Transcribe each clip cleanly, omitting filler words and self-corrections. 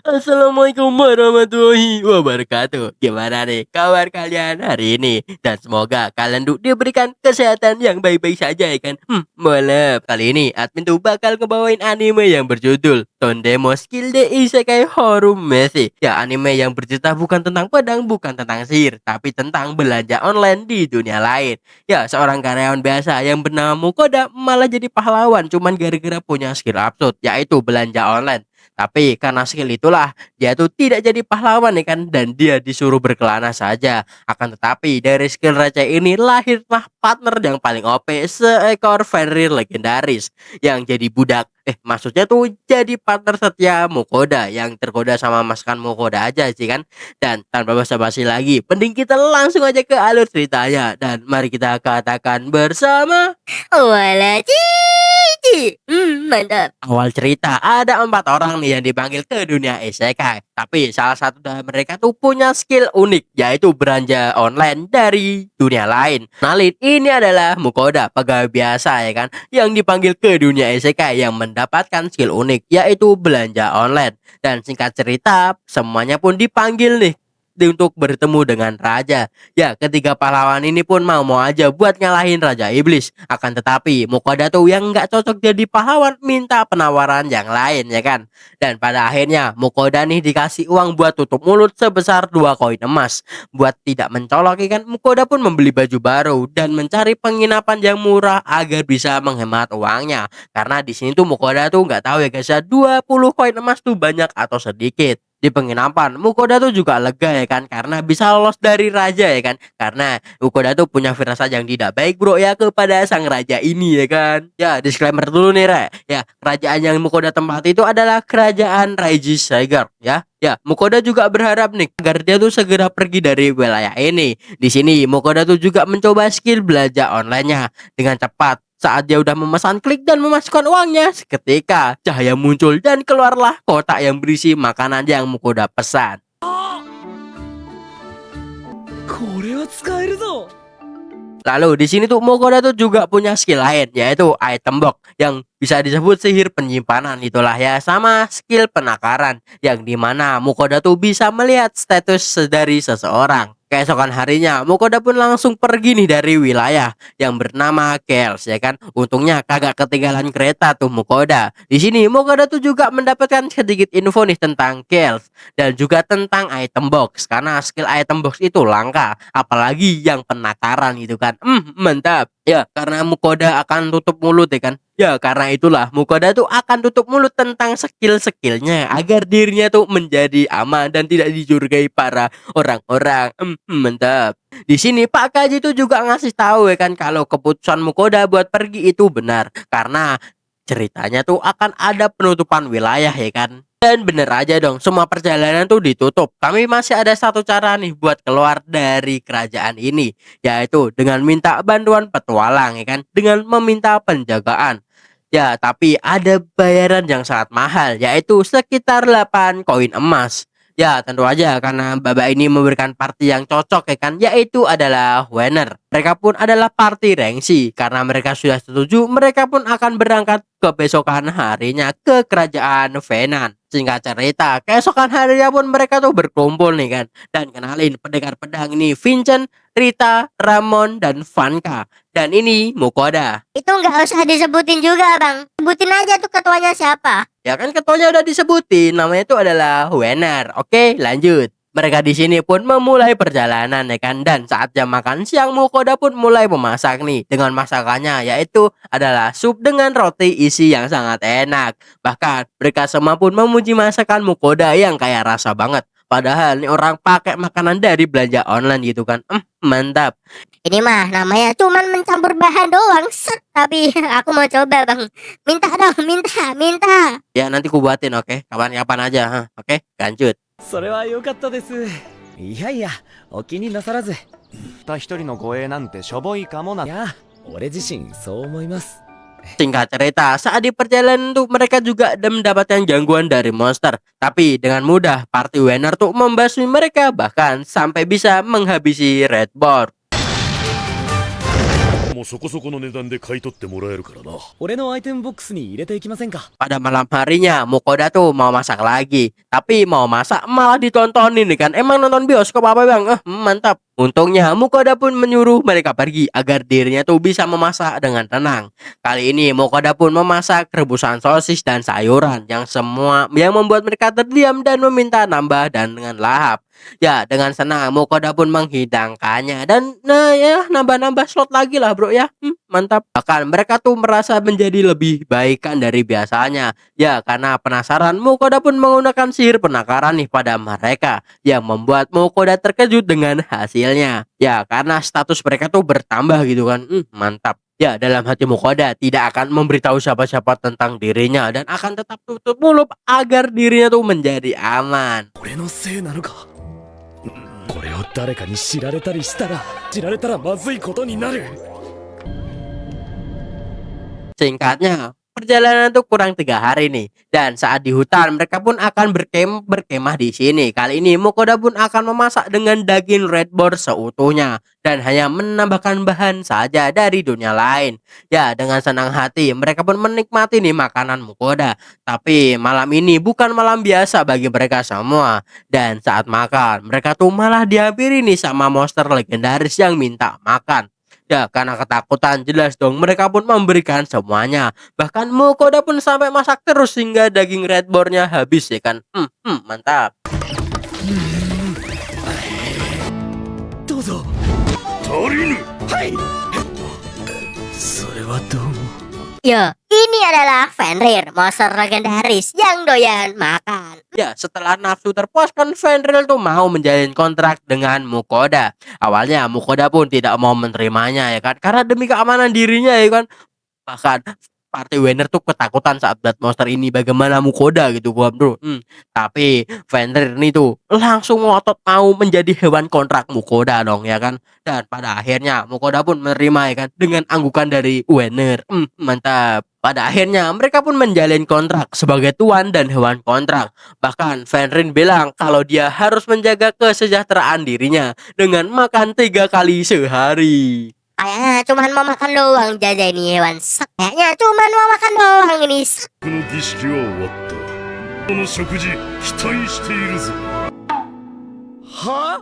Assalamualaikum warahmatullahi wabarakatuh. Gimana nih kabar kalian hari ini? Dan semoga kalian tuh diberikan kesehatan yang baik-baik saja ya kan. Boleh. Kali ini admin tuh bakal ngebawain anime yang berjudul Tondemo Skill de Isekai Horumese. Ya, anime yang bercerita bukan tentang pedang, bukan tentang sihir, tapi tentang belanja online di dunia lain. Ya, seorang karyawan biasa yang bernama Mukoda malah jadi pahlawan cuman gara-gara punya skill absurd, yaitu belanja online. Tapi karena skill itulah dia tuh tidak jadi pahlawan nih kan, dan dia disuruh berkelana saja. Akan tetapi dari skill receh ini lahirlah partner yang paling OP, seekor Fenrir legendaris yang jadi budak. Maksudnya tuh jadi partner setia Mukoda yang tergoda sama masakan Mukoda aja sih kan. Dan tanpa basa-basi lagi, mending kita langsung aja ke alur ceritanya, dan mari kita katakan bersama. Wala cici. Mantap. Awal cerita ada 4 orang nih yang dipanggil ke dunia isekai. Tapi salah satu dari mereka tuh punya skill unik, yaitu belanja online dari dunia lain. Nalin ini adalah Mukoda, pegawai biasa ya kan, yang dipanggil ke dunia isekai yang mendapatkan skill unik, yaitu belanja online. Dan singkat cerita, semuanya pun dipanggil nih untuk bertemu dengan raja. Ya, ketiga pahlawan ini pun mau-mau aja buat ngalahin Raja Iblis. Akan tetapi Mukoda tuh yang nggak cocok jadi pahlawan minta penawaran yang lain ya kan. Dan pada akhirnya Mukoda nih dikasih uang buat tutup mulut sebesar 2 koin emas. Buat tidak mencolok ya kan, Mukoda pun membeli baju baru dan mencari penginapan yang murah agar bisa menghemat uangnya. Karena di sini tuh Mukoda tuh nggak tahu ya guys ya, 20 koin emas tuh banyak atau sedikit. Di penginapan Mukoda tuh juga lega ya kan, karena bisa lolos dari raja ya kan, karena Mukoda tuh punya firasat yang tidak baik bro ya kepada sang raja ini ya kan. Ya, disclaimer dulu nih Re. Ya, kerajaan yang Mukoda tempati itu adalah kerajaan Raiji Saigar ya. Ya, Mukoda juga berharap nih agar dia tuh segera pergi dari wilayah ini. Di sini Mukoda tuh juga mencoba skill belanja online-nya dengan cepat. Saat dia udah memesan, klik dan memasukkan uangnya, seketika cahaya muncul dan keluarlah kotak yang berisi makanan yang Mukoda pesan. Lalu di sini tuh Mukoda tuh juga punya skill lain, yaitu item box yang bisa disebut sihir penyimpanan itulah ya, sama skill penakaran yang dimana Mukoda tuh bisa melihat status dari seseorang. Keesokan harinya Mukoda pun langsung pergi nih dari wilayah yang bernama Kels ya kan. Untungnya kagak ketinggalan kereta tuh Mukoda. Di sini Mukoda tuh juga mendapatkan sedikit info nih tentang Kels dan juga tentang item box, karena skill item box itu langka, apalagi yang penakaran gitu kan. Mantap. Ya, karena Mukoda akan tutup mulut ya kan. Ya, karena itulah Mukoda tuh akan tutup mulut tentang skill-skillnya agar dirinya tuh menjadi aman dan tidak dicurigai para orang-orang. Mantap. Di sini Pak Kaji tuh juga ngasih tahu ya kan kalau keputusan Mukoda buat pergi itu benar, karena ceritanya tuh akan ada penutupan wilayah ya kan. Dan bener aja dong, semua perjalanan tuh ditutup. Kami masih ada satu cara nih buat keluar dari kerajaan ini, yaitu dengan minta bantuan petualang ya kan, dengan meminta penjagaan. Ya, tapi ada bayaran yang sangat mahal, yaitu sekitar 8 koin emas. Ya, tentu aja karena Baba ini memberikan party yang cocok ya kan, yaitu adalah winner. Mereka pun adalah party Rengsi. Karena mereka sudah setuju, mereka pun akan berangkat kebesokan harinya ke kerajaan Venan. Singkat cerita, keesokan harinya pun mereka tuh berkumpul nih kan, dan kenalin pendekar pedang ini Vincent, Rita, Ramon, dan Vanka. Dan ini Mukoda. Itu nggak usah disebutin juga bang. Sebutin aja tuh ketuanya siapa. Ya kan ketuanya udah disebutin, namanya itu adalah Wenner. Oke, lanjut. Mereka di sini pun memulai perjalanan ya kan, dan saat jam makan siang Mukoda pun mulai memasak nih dengan masakannya, yaitu adalah sup dengan roti isi yang sangat enak. Bahkan mereka semua pun memuji masakan Mukoda yang kayak rasa banget. Padahal nih orang pakai makanan dari belanja online gitu kan. Mantap. Ini mah namanya cuman mencampur bahan doang. Set. Tapi aku mau coba bang. Minta dong, minta. Ya nanti ku buatin oke. Kapan-kapan aja, ha. Oke, lanjut. それは良かったです。いやいや、お気になさらず。た一人の護衛なんてしょぼいかもな。いや、俺自身そう思います。 Singkat cerita, saat di perjalanan tuh mereka juga mendapatkan gangguan dari monster. Tapi dengan mudah party winner tuh membasmi mereka, bahkan sampai bisa menghabisi Red Board. もそこそこの値段で買い取ってもらえるからな。俺のアイテムボックスに入れていきませんか？ Pada malam harinya Mukoda tuh mau masak lagi, tapi mau masak malah ditontonin nih kan. Emang nonton bioskop apa bang? Mantap. Untungnya Mukoda pun menyuruh mereka pergi agar dirinya tuh bisa memasak dengan tenang. Kali ini Mukoda pun memasak rebusan sosis dan sayuran yang membuat mereka terdiam dan meminta nambah dan dengan lahap. Ya, dengan senang Mukoda pun menghidangkannya dan nambah-nambah slot lagi lah bro ya. Mantap. Bahkan mereka tuh merasa menjadi lebih baikan dari biasanya. Ya, karena penasaran Mukoda pun menggunakan sihir penakaran nih pada mereka yang membuat Mukoda terkejut dengan hasilnya. Ya, karena status mereka tuh bertambah gitu kan. Mantap. Ya, dalam hati Mukoda tidak akan memberitahu siapa-siapa tentang dirinya dan akan tetap tutup mulut agar dirinya tuh menjadi aman. 俺のせいなのか？これを誰かに知られたまずいことになる。 Singkatnya, perjalanan tuh kurang 3 hari nih. Dan saat di hutan mereka pun akan berkemah di sini. Kali ini Mukoda pun akan memasak dengan daging red boar seutuhnya dan hanya menambahkan bahan saja dari dunia lain. Ya, dengan senang hati mereka pun menikmati nih makanan Mukoda. Tapi malam ini bukan malam biasa bagi mereka semua. Dan saat makan, mereka tuh malah dihampiri nih sama monster legendaris yang minta makan. Ya, karena ketakutan jelas dong mereka pun memberikan semuanya. Bahkan Mukoda pun sampai masak terus hingga daging red boar-nya habis ya kan. Mantap. どうぞ。足りぬ。はい。それはどうも。 Yo, ini adalah Fenrir, monster legendaris yang doyan makan. Ya, setelah nafsu terpuaskan, Fenrir tuh mau menjalin kontrak dengan Mukoda. Awalnya Mukoda pun tidak mau menerimanya ya kan, karena demi keamanan dirinya ya kan. Bahkan Party Winner tuh ketakutan saat Blood Monster ini bagaimana Mukoda gitu gua bro. Tapi Fenrir ini tuh langsung ngotot mau menjadi hewan kontrak Mukoda dong ya kan. Dan pada akhirnya Mukoda pun menerima ya kan dengan anggukan dari Winner. Mantap. Pada akhirnya mereka pun menjalin kontrak sebagai tuan dan hewan kontrak. Bahkan Fenrir bilang kalau dia harus menjaga kesejahteraan dirinya dengan makan 3 kali sehari. Kayaknya cuman mau makan doang Jaja ini hewan sak. Kayaknya cuman mau makan doang ini sak. この儀式は終わった。この食事期待しているぞ。 は？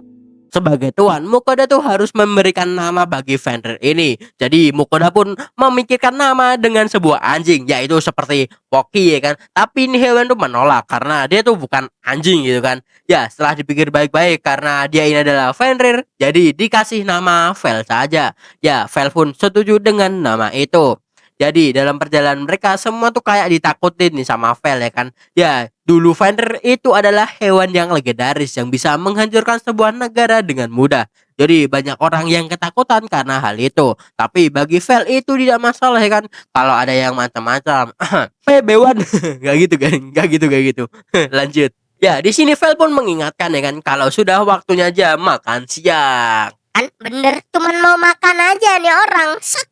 Sebagai tuan, Mukoda tuh harus memberikan nama bagi Fenrir ini. Jadi Mukoda pun memikirkan nama dengan sebuah anjing, yaitu seperti Poki ya kan. Tapi ini hewan tuh menolak karena dia tuh bukan anjing gitu kan. Ya, setelah dipikir baik-baik karena dia ini adalah Fenrir, jadi dikasih nama Vel saja. Ya, Vel pun setuju dengan nama itu. Jadi dalam perjalanan mereka semua tuh kayak ditakutin nih sama Vel ya kan. Ya, dulu Fenrir itu adalah hewan yang legendaris yang bisa menghancurkan sebuah negara dengan mudah. Jadi banyak orang yang ketakutan karena hal itu. Tapi bagi Vel itu tidak masalah ya kan. Kalau ada yang macam-macam. PB1 gak gitu. Lanjut. Ya, di sini Vel pun mengingatkan ya kan kalau sudah waktunya jam makan siang. Kan bener cuman mau makan aja nih orang sak.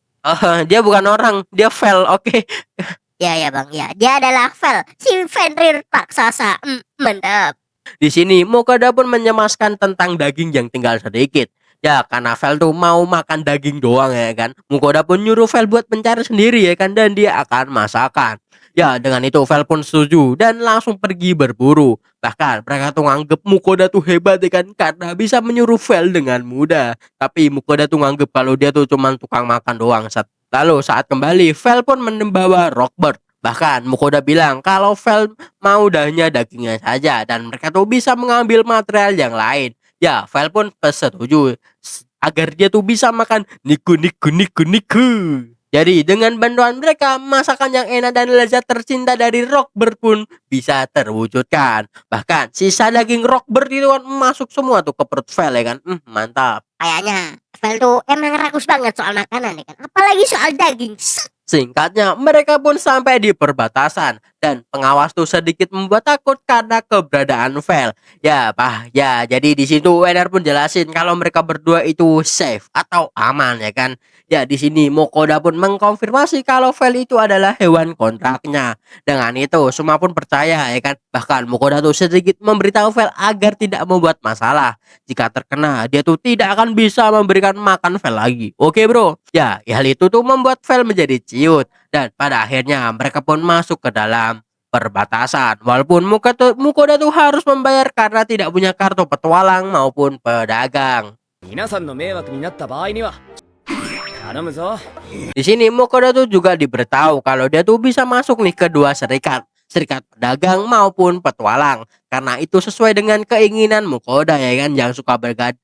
Dia bukan orang, dia Vel, oke. Ya bang, ya dia adalah Vel, si Fenrir raksasa. Mantap. Di sini Mukoda pun menyemaskan tentang daging yang tinggal sedikit. Ya, karena Vel tuh mau makan daging doang ya kan. Mukoda pun nyuruh Vel buat mencari sendiri ya kan, dan dia akan masakan. Ya, dengan itu Vel pun setuju dan langsung pergi berburu. Bahkan mereka tuh nganggep Mukoda tuh hebat ya kan, karena bisa menyuruh Vel dengan mudah. Tapi Mukoda tuh nganggep kalau dia tuh cuma tukang makan doang. Lalu saat kembali, Vel pun membawa Rockbird. Bahkan Mukoda bilang kalau Vel mau hanya dagingnya saja dan mereka tuh bisa mengambil material yang lain. Ya, Vel pun setuju agar dia tuh bisa makan niku. Jadi dengan bantuan mereka, masakan yang enak dan lezat tercinta dari Rockbird pun bisa terwujudkan. Bahkan sisa daging Rockbird itu kan masuk semua tuh ke perut Vel ya kan. Mantap. Kayaknya Vel tuh emang rakus banget soal makanan ya kan. Apalagi soal daging. Singkatnya, mereka pun sampai di perbatasan dan pengawas tuh sedikit membuat takut karena keberadaan Vel. Ya, jadi di situ Wener pun jelasin kalau mereka berdua itu safe atau aman ya kan. Ya, di sini Mukoda pun mengkonfirmasi kalau Vel itu adalah hewan kontraknya. Dengan itu, semua pun percaya saya ya kan. Bahkan Mukoda tuh sedikit memberitahu Vel agar tidak membuat masalah. Jika terkena, dia tuh tidak akan bisa memberikan makan Vel lagi. Oke bro. Ya, hal itu tuh membuat Vel menjadi ciut. Dan pada akhirnya mereka pun masuk ke dalam perbatasan. Walaupun Mukoda tuh harus membayar karena tidak punya kartu petualang maupun pedagang. 皆さんの迷惑になった場合には頼むぞ。 Di sini Mukoda tuh juga diberitahu kalau dia tuh bisa masuk nih ke dua serikat pedagang maupun petualang, karena itu sesuai dengan keinginan Mukoda ya kan, yang suka berdagang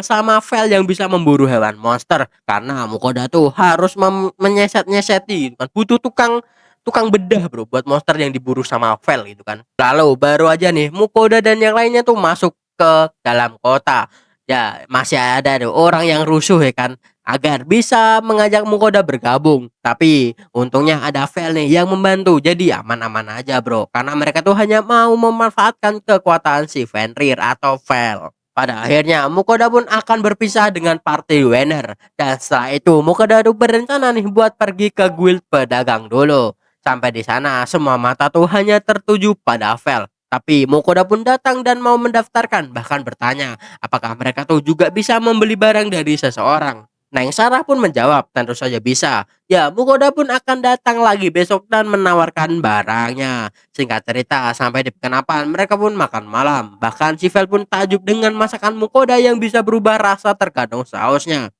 sama Vel yang bisa memburu hewan monster, karena Mukoda tuh harus menyeset-nyeseti gitu kan, butuh tukang bedah bro buat monster yang diburu sama Vel gitu kan. Lalu baru aja nih Mukoda dan yang lainnya tuh masuk ke dalam kota. Ya, masih ada tuh orang yang rusuh ya kan, agar bisa mengajak Mukoda bergabung. Tapi untungnya ada Vel nih yang membantu, jadi aman-aman aja bro. Karena mereka tuh hanya mau memanfaatkan kekuatan si Fenrir atau Vel. Pada akhirnya Mukoda pun akan berpisah dengan party winner. Dan setelah itu Mukoda tuh berencana nih buat pergi ke guild pedagang dulu. Sampai di sana semua mata tuh hanya tertuju pada Vel. Tapi Mukoda pun datang dan mau mendaftarkan, bahkan bertanya apakah mereka tuh juga bisa membeli barang dari seseorang. Neng Sarah pun menjawab tentu saja bisa. Ya, Mukoda pun akan datang lagi besok dan menawarkan barangnya. Singkat cerita, sampai di pekenapan mereka pun makan malam. Bahkan si Vel pun takjub dengan masakan Mukoda yang bisa berubah rasa tergantung sausnya.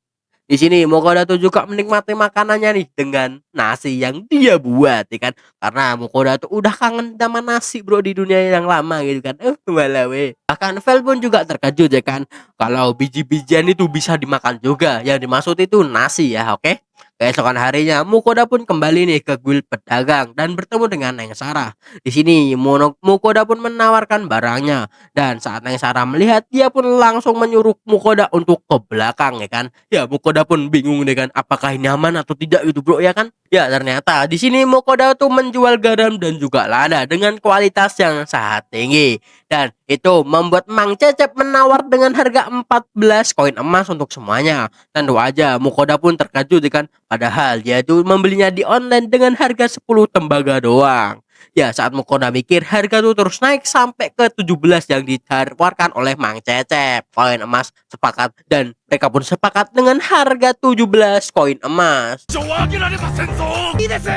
Di sini Mukoda tuh juga menikmati makanannya nih dengan nasi yang dia buat ya kan. Karena Mukoda tuh udah kangen sama nasi bro di dunia yang lama gitu kan. Walawe. Bahkan Vel pun juga terkejut ya kan, kalau biji-bijian itu bisa dimakan juga. Yang dimaksud itu nasi ya, oke. Keesokan harinya Mukoda pun kembali nih ke guild pedagang dan bertemu dengan Neng Sarah. Di sini Mukoda pun menawarkan barangnya, dan saat Neng Sarah melihat, dia pun langsung menyuruh Mukoda untuk ke belakang ya kan. Ya, Mukoda pun bingung deh kan, apakah ini aman atau tidak gitu bro ya kan. Ya, ternyata di sini Mukoda tuh menjual garam dan juga lada dengan kualitas yang sangat tinggi. Dan itu membuat Mang Cecep menawar dengan harga 14 koin emas untuk semuanya. Tentu aja Mukoda pun terkejut kan, padahal dia itu membelinya di online dengan harga 10 tembaga doang. Ya, saat Mukoda mikir, harga tuh terus naik sampai ke 17 yang ditawarkan oleh Mang Cecep. Koin emas sepakat, dan mereka pun sepakat dengan harga 17 koin emas. 上上げられませんぞ。いいです。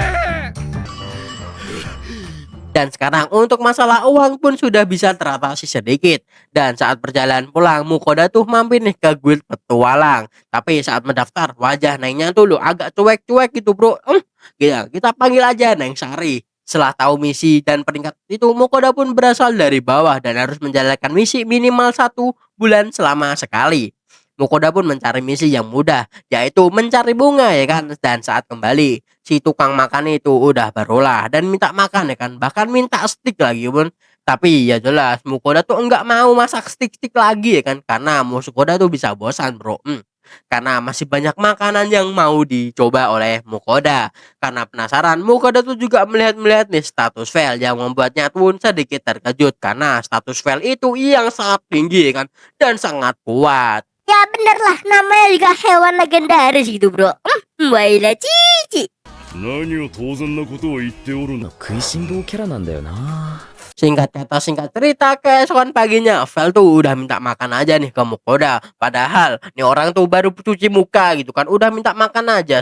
Dan sekarang untuk masalah uang pun sudah bisa teratasi sedikit. Dan saat perjalanan pulang, Mukoda tuh mampir nih ke guild petualang. Tapi saat mendaftar, wajah Nengnya tuh lo agak cuek-cuek gitu bro. Kita panggil aja Neng Sari. Setelah tahu misi dan peringkat itu, Mukoda pun berasal dari bawah dan harus menjalankan misi minimal 1 bulan selama sekali. Mukoda pun mencari misi yang mudah, yaitu mencari bunga ya kan. Dan saat kembali, si tukang makan itu udah berulah dan minta makan ya kan, bahkan minta stick lagi pun. Tapi ya jelas Mukoda tuh enggak mau masak stick lagi ya kan, karena Mukoda tuh bisa bosan bro. Karena masih banyak makanan yang mau dicoba oleh Mukoda. Karena penasaran, Mukoda tuh juga melihat nih status Vel yang membuatnya pun sedikit terkejut, karena status Vel itu yang sangat tinggi ya kan, dan sangat kuat. Ya bener lah, namanya juga hewan legendaris gitu bro. Waila cici. 何を当然なことを言っておるの。食いしん坊キャラなんだよな。 Singkat kata singkat cerita, keesokan paginya Vel tuh udah minta makan aja nih ke Mukoda. Padahal nih orang tuh baru cuci muka gitu kan, udah minta makan aja.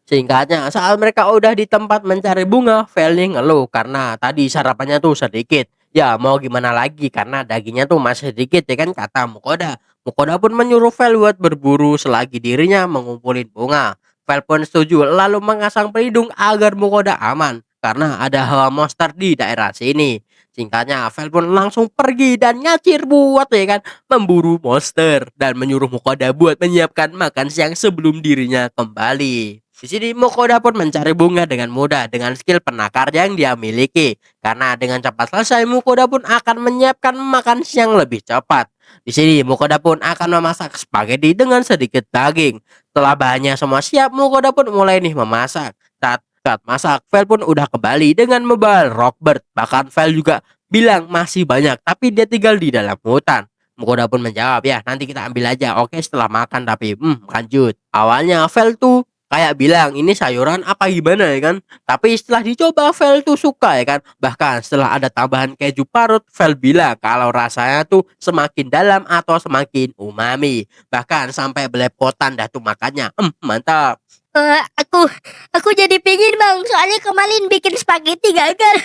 Singkatnya, saat mereka udah di tempat mencari bunga, Vel nih ngeluh karena tadi sarapannya tuh sedikit. Ya mau gimana lagi, karena dagingnya tuh masih sedikit ya kan, kata Mukoda. Mukoda pun menyuruh Vel buat berburu selagi dirinya mengumpulin bunga. Vel pun setuju lalu mengasang pelindung agar Mukoda aman, karena ada hawa monster di daerah sini. Singkatnya, Vel pun langsung pergi dan ngacir buat ya kan memburu monster, dan menyuruh Mukoda buat menyiapkan makan siang sebelum dirinya kembali. Di sini Mukoda pun mencari bunga dengan mudah dengan skill penakar yang dia miliki. Karena dengan cepat selesai, Mukoda pun akan menyiapkan makan siang lebih cepat. Di sini Mukoda pun akan memasak spaghetti dengan sedikit daging. Setelah bahannya semua siap, Mukoda pun mulai nih memasak. Saat masak, Vel pun udah kembali dengan membawa Rockbird. Bahkan Vel juga bilang masih banyak, tapi dia tinggal di dalam hutan. Mukoda pun menjawab, ya nanti kita ambil aja, oke setelah makan, tapi lanjut. Awalnya Vel tuh kayak bilang ini sayuran apa gimana ya kan. Tapi setelah dicoba Vel tuh suka ya kan. Bahkan setelah ada tambahan keju parut, Vel bilang kalau rasanya tuh semakin dalam atau semakin umami. Bahkan sampai belepotan dah tuh makannya. Mantap. Aku jadi pingin bang, soalnya kemarin bikin spaghetti gagal.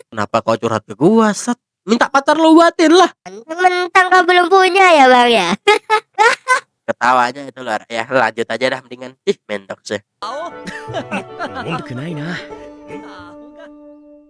Kenapa kau curhat ke gua, Set? Minta pacar lu buatin lah. Mentang kau belum punya ya bang ya. Ketawanya itu luar ya. Lanjut aja dah mendingan. Ih, mentok sih. 文句ないな。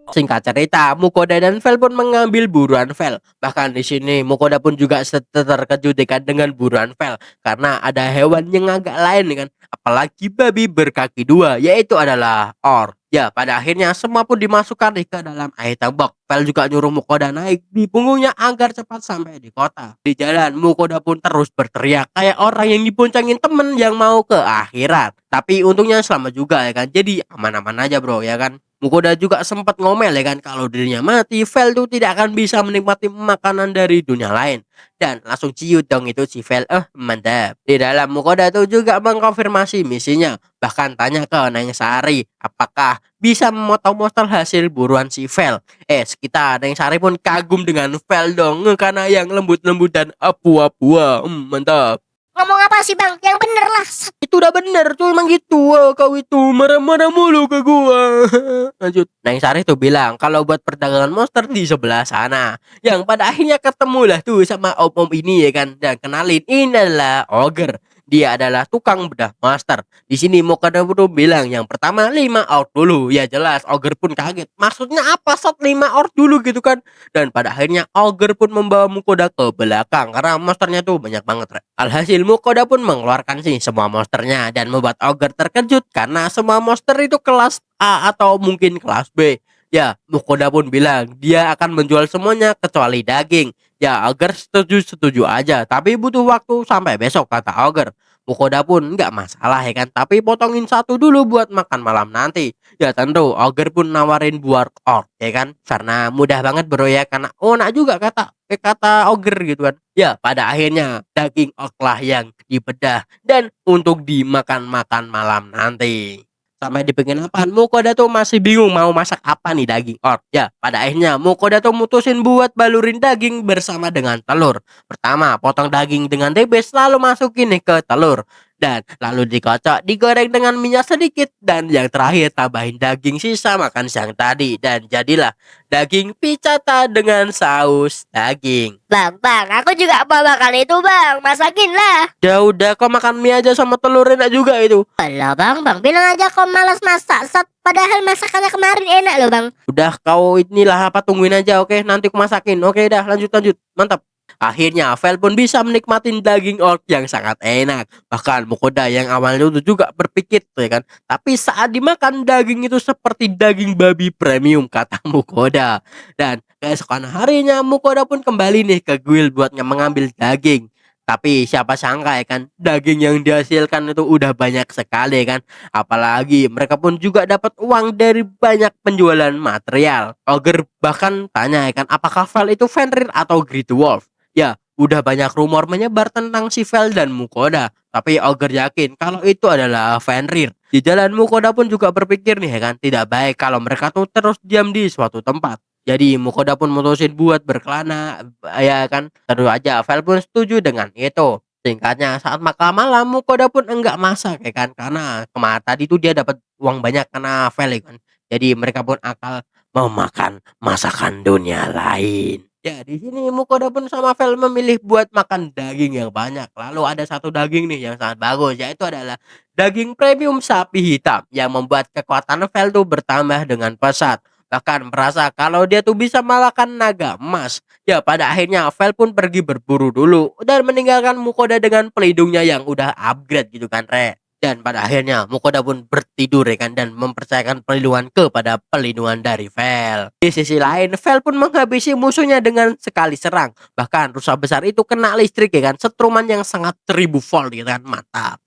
Singkat cerita, Mukoda dan Vel pun mengambil buruan Vel. Bahkan di sini Mukoda pun juga terkejut kan dengan buruan Vel karena ada hewan yang agak lain kan, apalagi babi berkaki dua, yaitu adalah Or. Ya, pada akhirnya semua pun dimasukkan ke dalam item box. Vel juga nyuruh Mukoda naik di punggungnya agar cepat sampai di kota. Di jalan, Mukoda pun terus berteriak kayak orang yang diboncengin temen yang mau ke akhirat. Tapi untungnya selamat juga ya kan. Jadi aman-aman aja bro ya kan. Mukoda juga sempat ngomel ya kan kalau dirinya mati, Vel tuh tidak akan bisa menikmati makanan dari dunia lain. Dan langsung ciut dong itu si Vel, mantap. Di dalam Mukoda tuh juga mengkonfirmasi misinya. Bahkan tanya ke Neng Sari apakah bisa memotong monster hasil buruan si Vel. Sekitar Neng Sari pun kagum dengan Vel dong karena yang lembut-lembut dan apu-apua. Mantap. Ngomong apa sih bang? Yang bener lah. Itu udah bener tuh emang gitu. Kau itu marah-marah mulu ke gua. Lanjut. Neng Sari tuh bilang kalau buat perdagangan monster di sebelah sana. Yang pada akhirnya ketemu lah tuh sama om-om ini ya kan. Dan kenalin ini adalah Ogre. Dia adalah tukang bedah monster. Di sini Mukoda tuh bilang yang pertama 5 out dulu. Ya jelas Ogre pun kaget. Maksudnya apa Sat 5 out dulu gitu kan. Dan pada akhirnya Ogre pun membawa Mukoda ke belakang karena monsternya tuh banyak banget. Alhasil Mukoda pun mengeluarkan sih semua monsternya dan membuat Ogre terkejut karena semua monster itu kelas A atau mungkin kelas B. Ya, Mukoda pun bilang dia akan menjual semuanya kecuali daging. Ya, Ogre setuju aja, tapi butuh waktu sampai besok kata Ogre. Mukoda pun nggak masalah ya kan, tapi potongin satu dulu buat makan malam nanti. Ya tentu Ogre pun nawarin buat orc ya kan, karena mudah banget bro ya, karena nak juga kata Ogre gitu kan. Ya pada akhirnya daging orc lah yang dibedah dan untuk dimakan malam nanti. Sampai di penginapan Mukoda tuh masih bingung mau masak apa nih daging orc. Ya pada akhirnya Mukoda tuh mutusin buat balurin daging bersama dengan telur. Pertama potong daging dengan tebes lalu masukin nih ke telur. Dan lalu dikocok digoreng dengan minyak sedikit. Dan yang terakhir tambahin daging sisa makan siang tadi. Dan jadilah daging piccata dengan saus daging. Bang, aku juga mau makan itu bang. Masakin lah. Ya udah kau makan mie aja sama telur enak juga itu. Alah bang, bilang aja kau malas masak. Padahal masakannya kemarin enak loh bang. Udah kau inilah apa tungguin aja oke, nanti aku masakin. Oke dah lanjut. Mantap. Akhirnya Vel pun bisa menikmati daging orc yang sangat enak. Bahkan Mukoda yang awalnya itu juga berpikir tuh ya kan. Tapi saat dimakan daging itu seperti daging babi premium kata Mukoda. Dan keesokan harinya Mukoda pun kembali nih ke guild buat mengambil daging. Tapi siapa sangka ya kan, daging yang dihasilkan itu udah banyak sekali kan. Apalagi mereka pun juga dapat uang dari banyak penjualan material. Ogre bahkan tanya ya kan, apakah Vel itu Fenrir atau Great Wolf? Ya, udah banyak rumor menyebar tentang si Vel dan Mukoda. Tapi Ogre yakin kalau itu adalah Fenrir. Di jalan Mukoda pun juga berpikir nih ya kan, tidak baik kalau mereka tuh terus diam di suatu tempat. Jadi Mukoda pun mutusin buat berkelana ya kan. Terus aja Vel pun setuju dengan itu. Singkatnya saat makan malam Mukoda pun enggak masak ya kan. Karena kemarin tadi tuh dia dapat uang banyak karena Vel ya kan. Jadi mereka pun akan memakan masakan dunia lain. Ya di sini Mukoda pun sama Vel memilih buat makan daging yang banyak. Lalu ada satu daging nih yang sangat bagus, yaitu adalah daging premium sapi hitam yang membuat kekuatan Vel tuh bertambah dengan pesat. Bahkan merasa kalau dia tuh bisa mengalahkan naga emas. Ya pada akhirnya Vel pun pergi berburu dulu dan meninggalkan Mukoda dengan pelindungnya yang udah upgrade gitu kan re. Dan pada akhirnya Mukoda pun bertidur ya kan, dan mempercayakan perlindungan kepada pelindungan dari Vel. Di sisi lain Vel pun menghabisi musuhnya dengan sekali serang. Bahkan rusa besar itu kena listrik ya kan, setruman yang sangat 1000 volt gitu kan, mantap.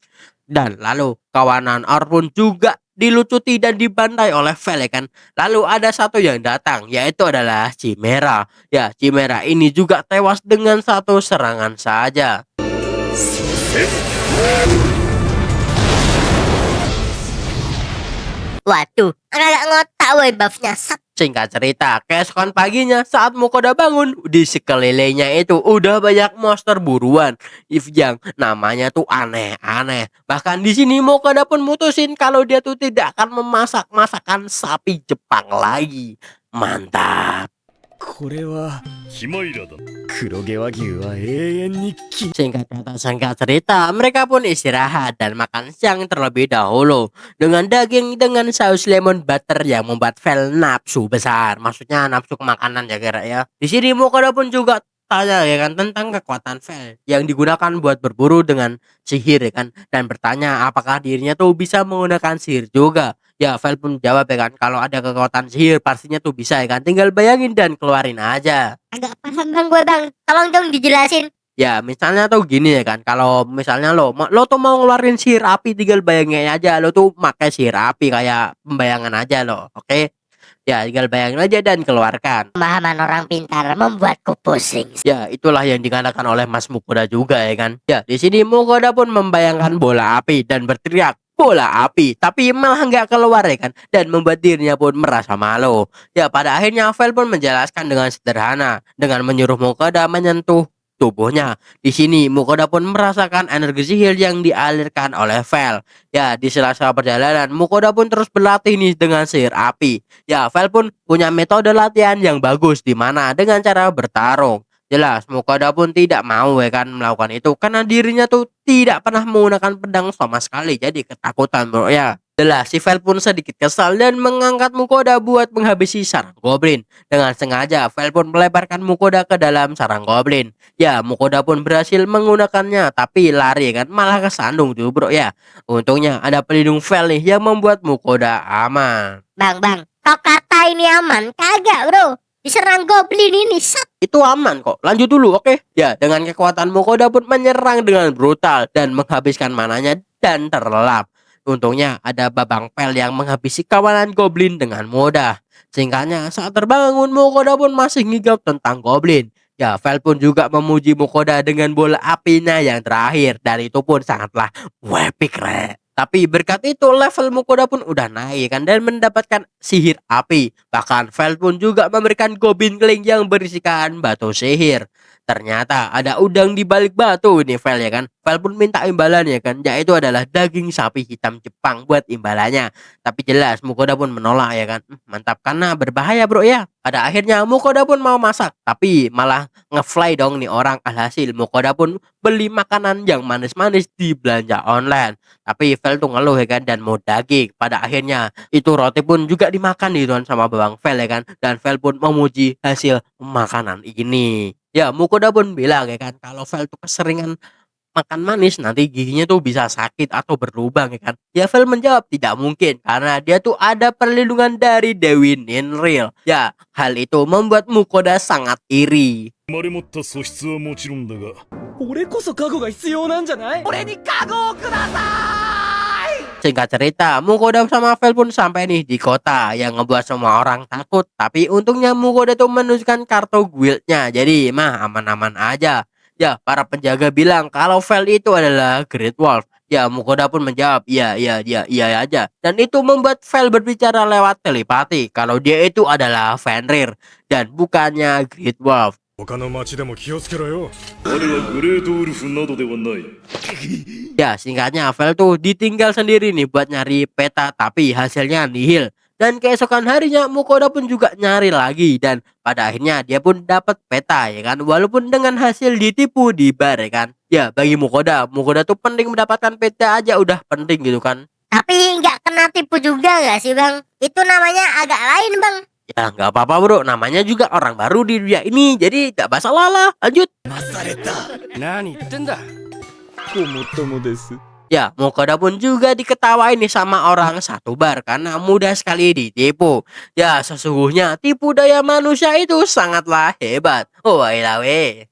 Dan lalu kawanan Or pun juga dilucuti dan dibantai oleh Vel ya kan. Lalu ada satu yang datang, yaitu adalah Chimera. Ya Chimera ini juga tewas dengan satu serangan saja. Waduh, agak ngotak woi buffnya. Set. Singkat cerita, keesokan paginya saat Mukoda bangun, di sekelilingnya itu udah banyak monster buruan yang namanya tuh aneh-aneh. Bahkan di sini Mukoda pun mutusin kalau dia tuh tidak akan memasak masakan sapi Jepang lagi. Mantap. これはキマイラだ。黒毛和牛は永遠にSingkat kata singkat cerita, mereka pun istirahat dan makan siang terlebih dahulu dengan daging dengan saus lemon butter yang membuat Vel nafsu besar. Maksudnya nafsu ke makanan ya kira ya. Di sini Mukoda pun juga tanya ya kan tentang kekuatan Vel yang digunakan buat berburu dengan sihir ya kan, dan bertanya apakah dirinya tuh bisa menggunakan sihir juga. Ya, Vel pun jawab ya kan, kalau ada kekuatan sihir pastinya tuh bisa ya kan, tinggal bayangin dan keluarin aja. Agak paham bang gue bang. Tolong dong dijelasin. Ya, misalnya tuh gini ya kan, kalau misalnya lo tuh mau ngeluarin sihir api, tinggal bayangin aja lo tuh pakai sihir api kayak pembayangan aja lo, oke? Ya, tinggal bayangin aja dan keluarkan. Pemahaman orang pintar membuatku pusing. Ya, itulah yang dikatakan oleh Mas Mukoda juga ya kan. Ya, di sini Mukoda pun membayangkan bola api dan berteriak bola api, tapi malah nggak keluar ya kan, dan membuat dirinya pun merasa malu. Ya, pada akhirnya Vel pun menjelaskan dengan sederhana dengan menyuruh Mukoda menyentuh tubuhnya. Di sini Mukoda pun merasakan energi sihir yang dialirkan oleh Vel. Ya, di sela-sela perjalanan Mukoda pun terus berlatih nih dengan sihir api. Ya, Vel pun punya metode latihan yang bagus di mana dengan cara bertarung. Jelas Mukoda pun tidak mau ya kan melakukan itu karena dirinya tuh tidak pernah menggunakan pedang sama sekali, jadi ketakutan bro ya. Jelas si Vel pun sedikit kesal dan mengangkat Mukoda buat menghabisi sarang goblin. Dengan sengaja Vel pun melebarkan Mukoda ke dalam sarang goblin. Ya, Mukoda pun berhasil menggunakannya tapi lari kan malah kesandung tuh bro ya. Untungnya ada pelindung Vel nih yang membuat Mukoda aman. Bang, kau kata ini aman? Kagak bro. Diserang goblin ini. Set. Itu aman kok. Lanjut dulu, oke? Ya, dengan kekuatan Mukoda pun menyerang dengan brutal dan menghabiskan mananya dan terlelap. Untungnya ada Babang Vel yang menghabisi kawanan goblin dengan mudah. Singkatnya, saat terbangun Mukoda pun masih ngigau tentang goblin. Ya, Vel pun juga memuji Mukoda dengan bola apinya yang terakhir, dan itu pun sangatlah epic, re. Tapi berkat itu level Mukoda pun udah naik kan dan mendapatkan sihir api. Bahkan Vel pun juga memberikan goblin keling yang berisikan batu sihir. Ternyata ada udang di balik batu ini Vel ya kan. Vel pun minta imbalan ya kan, yaitu adalah daging sapi hitam Jepang buat imbalannya. Tapi jelas Mukoda pun menolak ya kan. Mantap karena berbahaya bro ya. Pada akhirnya Mukoda pun mau masak, tapi malah ngefly dong nih orang. Alhasil Mukoda pun beli makanan yang manis-manis di belanja online. Tapi Vel tuh ngeluh ya kan dan mau daging. Pada akhirnya itu roti pun juga dimakan gitu kan sama Babang Vel ya kan. Dan Vel pun memuji hasil makanan ini. Ya, Mukoda pun bilang ya kan kalau Vel tuh keseringan makan manis nanti giginya tuh bisa sakit atau berlubang ya kan. Ya, Vel menjawab tidak mungkin karena dia tuh ada perlindungan dari Dewi Ninril. Ya, hal itu membuat Mukoda sangat iri. 生まれ持った素質はもちろんだが、俺こそ加護が必要なんじゃない？俺に加護をください。 Singkat cerita, Mukoda sama Vel pun sampai nih di kota yang ngebuat semua orang takut. Tapi untungnya Mukoda tuh menunjukkan kartu guildnya, jadi mah aman-aman aja. Ya, para penjaga bilang kalau Vel itu adalah Great Wolf. Ya, Mukoda pun menjawab iya aja. Dan itu membuat Vel berbicara lewat telepati kalau dia itu adalah Fenrir dan bukannya Great Wolf. 他の町でも気をつけろよ。我はグレートウルフなどではない。 Ya, singkatnya Vel tuh ditinggal sendiri nih buat nyari peta tapi hasilnya nihil. Dan keesokan harinya Mukoda pun juga nyari lagi dan pada akhirnya dia pun dapat peta ya kan, walaupun dengan hasil ditipu di bar ya kan. Ya, bagi Mukoda tuh penting mendapatkan peta aja udah penting gitu kan. Tapi nggak kena tipu juga nggak sih bang? Itu namanya agak lain bang. Ya nggak apa-apa bro, namanya juga orang baru di dunia ini, jadi nggak masalah lah. Lanjut. 何言ってんだ。ごもっともです。 Ya, Mukoda pun juga diketawain nih sama orang satu bar karena mudah sekali ditipu. Ya, sesungguhnya tipu daya manusia itu sangatlah hebat. Oh, wailawe.